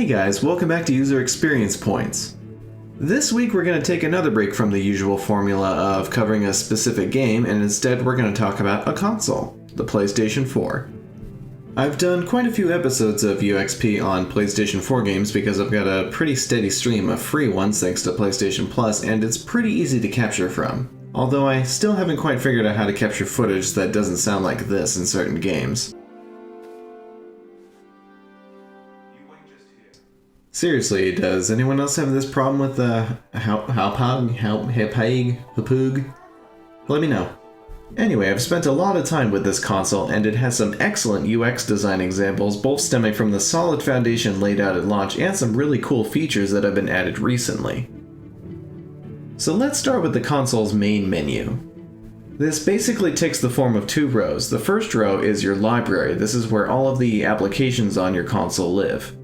Hey guys, welcome back to User Experience Points. This week we're going to take another break from the usual formula of covering a specific game, and instead we're going to talk about a console, the PlayStation 4. I've done quite a few episodes of UXP on PlayStation 4 games because I've got a pretty steady stream of free ones thanks to PlayStation Plus, and it's pretty easy to capture from. Although I still haven't quite figured out how to capture footage that doesn't sound like this in certain games. Seriously, does anyone else have this problem with the Hapug? Let me know. Anyway, I've spent a lot of time with this console, and it has some excellent UX design examples, both stemming from the solid foundation laid out at launch and some really cool features that have been added recently. So let's start with the console's main menu. This basically takes the form of two rows. The first row is your library. This is where all of the applications on your console live.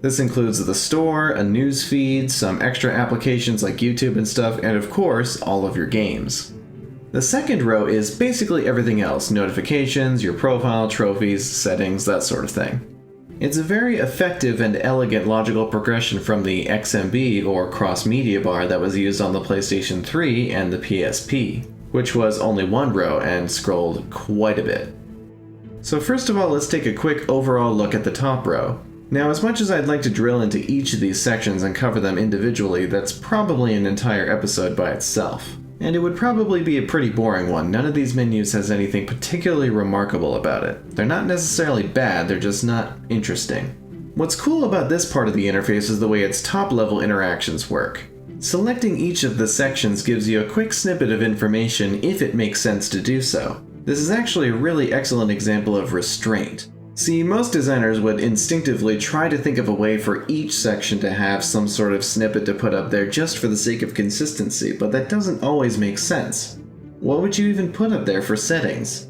This includes the store, a news feed, some extra applications like YouTube and stuff, and of course, all of your games. The second row is basically everything else, notifications, your profile, trophies, settings, that sort of thing. It's a very effective and elegant logical progression from the XMB or cross-media bar that was used on the PlayStation 3 and the PSP, which was only one row and scrolled quite a bit. So first of all, let's take a quick overall look at the top row. Now, as much as I'd like to drill into each of these sections and cover them individually, that's probably an entire episode by itself. And it would probably be a pretty boring one. None of these menus has anything particularly remarkable about it. They're not necessarily bad, they're just not interesting. What's cool about this part of the interface is the way its top-level interactions work. Selecting each of the sections gives you a quick snippet of information if it makes sense to do so. This is actually a really excellent example of restraint. See, most designers would instinctively try to think of a way for each section to have some sort of snippet to put up there just for the sake of consistency, but that doesn't always make sense. What would you even put up there for settings?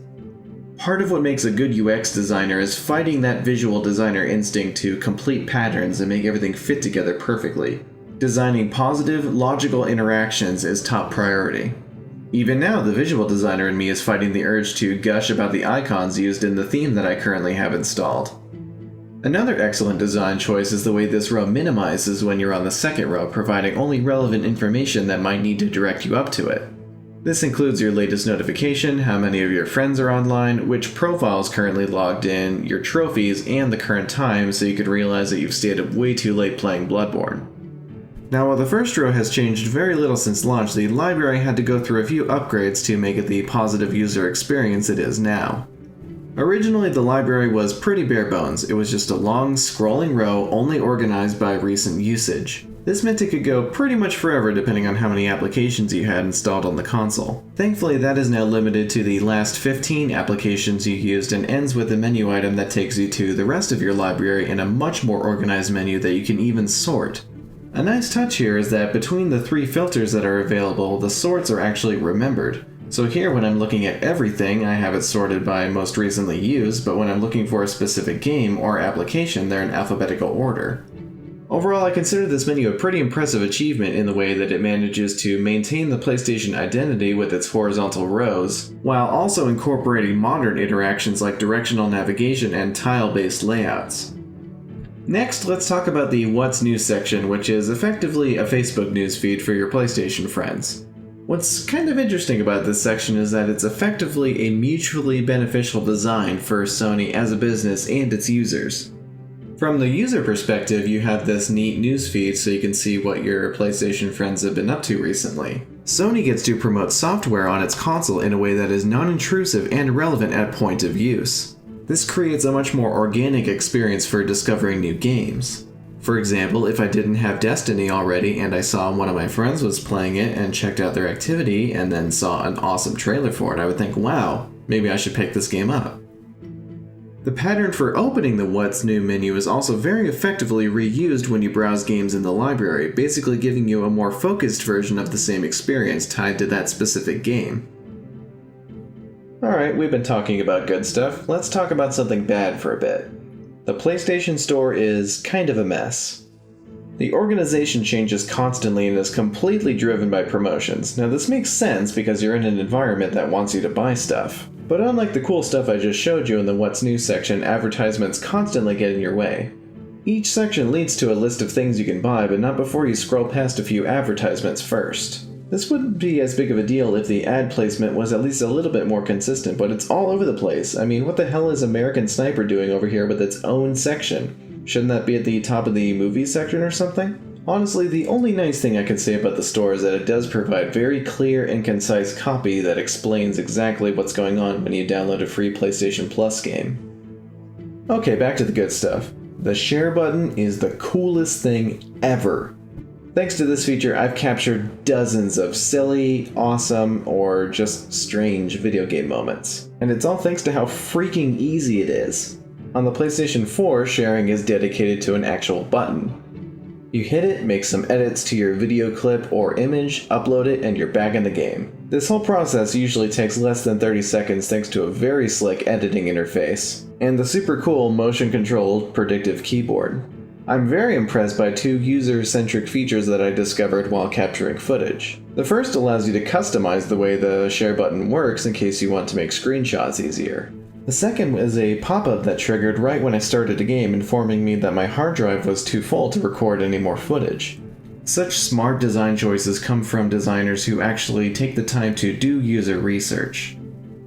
Part of what makes a good UX designer is fighting that visual designer instinct to complete patterns and make everything fit together perfectly. Designing positive, logical interactions is top priority. Even now, the visual designer in me is fighting the urge to gush about the icons used in the theme that I currently have installed. Another excellent design choice is the way this row minimizes when you're on the second row, providing only relevant information that might need to direct you up to it. This includes your latest notification, how many of your friends are online, which profile is currently logged in, your trophies, and the current time so you could realize that you've stayed up way too late playing Bloodborne. Now, while the first row has changed very little since launch, the library had to go through a few upgrades to make it the positive user experience it is now. Originally, the library was pretty bare bones. It was just a long, scrolling row only organized by recent usage. This meant it could go pretty much forever depending on how many applications you had installed on the console. Thankfully, that is now limited to the last 15 applications you used and ends with a menu item that takes you to the rest of your library in a much more organized menu that you can even sort. A nice touch here is that between the three filters that are available, the sorts are actually remembered. So here when I'm looking at everything, I have it sorted by most recently used, but when I'm looking for a specific game or application, they're in alphabetical order. Overall, I consider this menu a pretty impressive achievement in the way that it manages to maintain the PlayStation identity with its horizontal rows, while also incorporating modern interactions like directional navigation and tile-based layouts. Next, let's talk about the What's New section, which is effectively a Facebook newsfeed for your PlayStation friends. What's kind of interesting about this section is that it's effectively a mutually beneficial design for Sony as a business and its users. From the user perspective, you have this neat newsfeed so you can see what your PlayStation friends have been up to recently. Sony gets to promote software on its console in a way that is non-intrusive and relevant at point of use. This creates a much more organic experience for discovering new games. For example, if I didn't have Destiny already and I saw one of my friends was playing it and checked out their activity and then saw an awesome trailer for it, I would think, wow, maybe I should pick this game up. The pattern for opening the What's New menu is also very effectively reused when you browse games in the library, basically giving you a more focused version of the same experience tied to that specific game. Alright, we've been talking about good stuff. Let's talk about something bad for a bit. The PlayStation Store is kind of a mess. The organization changes constantly and is completely driven by promotions. Now this makes sense because you're in an environment that wants you to buy stuff. But unlike the cool stuff I just showed you in the What's New section, advertisements constantly get in your way. Each section leads to a list of things you can buy, but not before you scroll past a few advertisements first. This wouldn't be as big of a deal if the ad placement was at least a little bit more consistent, but it's all over the place. I mean, what the hell is American Sniper doing over here with its own section? Shouldn't that be at the top of the movies section or something? Honestly, the only nice thing I can say about the store is that it does provide very clear and concise copy that explains exactly what's going on when you download a free PlayStation Plus game. Okay, back to the good stuff. The share button is the coolest thing ever. Thanks to this feature, I've captured dozens of silly, awesome, or just strange video game moments. And it's all thanks to how freaking easy it is. On the PlayStation 4, sharing is dedicated to an actual button. You hit it, make some edits to your video clip or image, upload it, and you're back in the game. This whole process usually takes less than 30 seconds thanks to a very slick editing interface, and the super cool motion-controlled predictive keyboard. I'm very impressed by two user-centric features that I discovered while capturing footage. The first allows you to customize the way the share button works in case you want to make screenshots easier. The second is a pop-up that triggered right when I started a game, informing me that my hard drive was too full to record any more footage. Such smart design choices come from designers who actually take the time to do user research.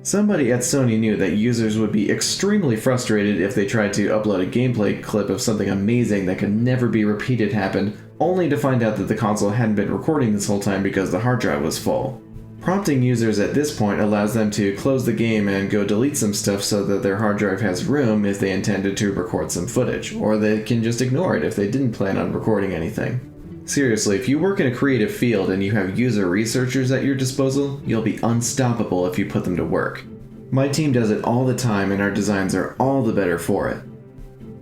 Somebody at Sony knew that users would be extremely frustrated if they tried to upload a gameplay clip of something amazing that could never be repeated happen, only to find out that the console hadn't been recording this whole time because the hard drive was full. Prompting users at this point allows them to close the game and go delete some stuff so that their hard drive has room if they intended to record some footage, or they can just ignore it if they didn't plan on recording anything. Seriously, if you work in a creative field and you have user researchers at your disposal, you'll be unstoppable if you put them to work. My team does it all the time and our designs are all the better for it.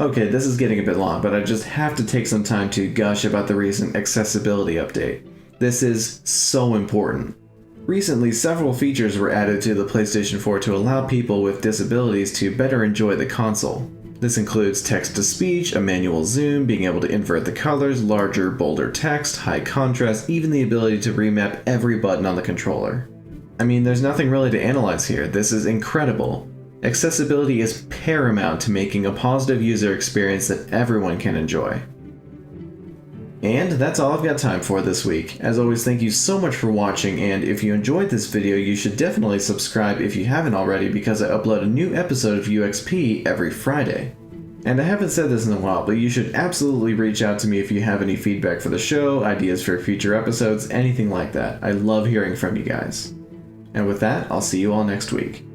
Okay, this is getting a bit long, but I just have to take some time to gush about the recent accessibility update. This is so important. Recently, several features were added to the PlayStation 4 to allow people with disabilities to better enjoy the console. This includes text-to-speech, a manual zoom, being able to invert the colors, larger, bolder text, high contrast, even the ability to remap every button on the controller. I mean, there's nothing really to analyze here. This is incredible. Accessibility is paramount to making a positive user experience that everyone can enjoy. And that's all I've got time for this week. As always, thank you so much for watching, and if you enjoyed this video, you should definitely subscribe if you haven't already because I upload a new episode of UXP every Friday. And I haven't said this in a while, but you should absolutely reach out to me if you have any feedback for the show, ideas for future episodes, anything like that. I love hearing from you guys. And with that, I'll see you all next week.